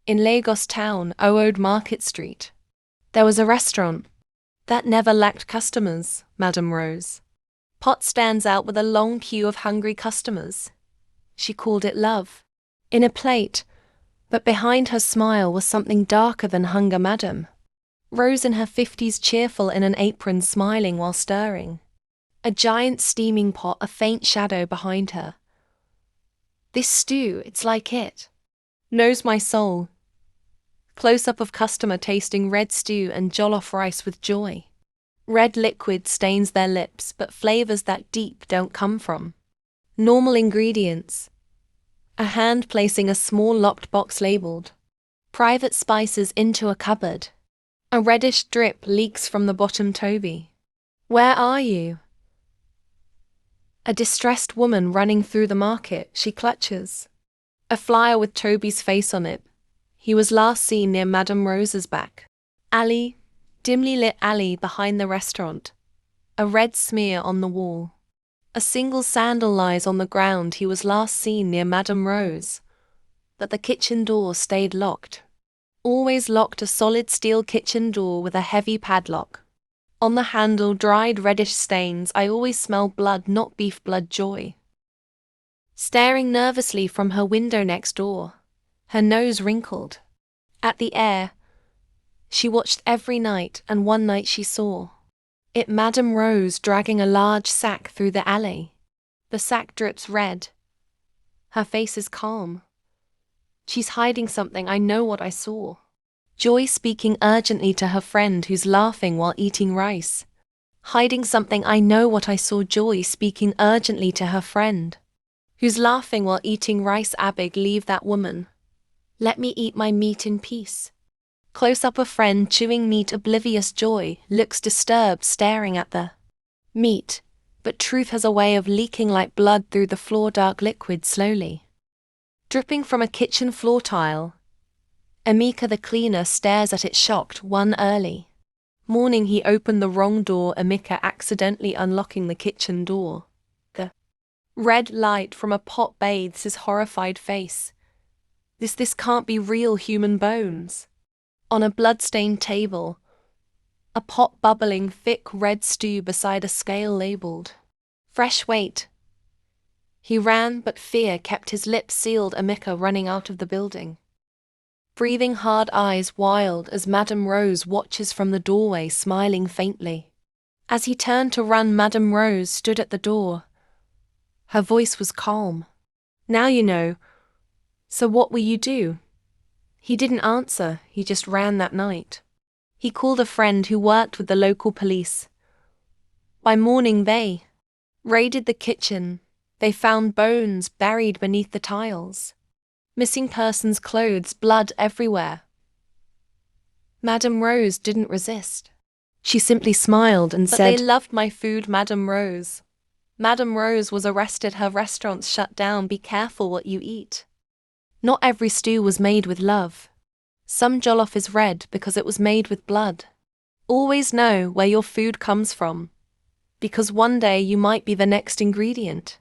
In Lagos town, Owode Market Street, there was a restaurant that never lacked customers, Madame Rose. Pot stands out with a long queue of hungry customers. She called it love. In a plate, but behind her smile was something darker than hunger, Madame Rose in her 50s, cheerful in an apron, smiling while stirring a giant steaming pot, a faint shadow behind her. This stew, it's like it knows my soul. Close-up of customer tasting red stew and jollof rice with joy. Red liquid stains their lips, but flavors that deep don't come from normal ingredients. A hand placing a small locked box labeled private spices into a cupboard. A reddish drip leaks from the bottom. Toby, where are you? A distressed woman running through the market, she clutches a flyer with Toby's face on it. He was last seen near Madame Rose's back alley, dimly lit alley behind the restaurant. A red smear on the wall. A single sandal lies on the ground. He was last seen near Madame Rose. But the kitchen door stayed locked. Always locked, a solid steel kitchen door with a heavy padlock. On the handle, dried reddish stains. I always smell blood, not beef blood. Joy, staring nervously from her window next door, her nose wrinkled at the air. She watched every night, and one night she saw it, Madame Rose dragging a large sack through the alley. The sack drips red. Her face is calm. She's hiding something. I know what I saw. Joy speaking urgently to her friend who's laughing while eating rice. Hiding something. I know what I saw. Joy speaking urgently to her friend who's laughing while eating rice. Abig, leave that woman. Let me eat my meat in peace. Close up, a friend chewing meat, oblivious. Joy looks disturbed, staring at the meat, but truth has a way of leaking like blood through the floor. Dark liquid slowly dripping from a kitchen floor tile. Emeka the cleaner stares at it, shocked. One early morning he opened the wrong door. Emeka accidentally unlocking the kitchen door. The red light from a pot bathes his horrified face. This can't be real. Human bones. On a blood-stained table, a pot bubbling thick red stew beside a scale labeled fresh weight. He ran, but fear kept his lips sealed. Emeka running out of the building, breathing hard, eyes wild as Madame Rose watches from the doorway, smiling faintly. As he turned to run, Madame Rose stood at the door. Her voice was calm. Now you know. So what will you do? He didn't answer, he just ran that night. He called a friend who worked with the local police. By morning they raided the kitchen. They found bones buried beneath the tiles. Missing persons' clothes, blood everywhere. Madame Rose didn't resist. She simply smiled and said, "But they loved my food, Madame Rose." Madame Rose was arrested, her restaurants shut down. Be careful what you eat. Not every stew was made with love. Some jollof is red because it was made with blood. Always know where your food comes from, because one day you might be the next ingredient.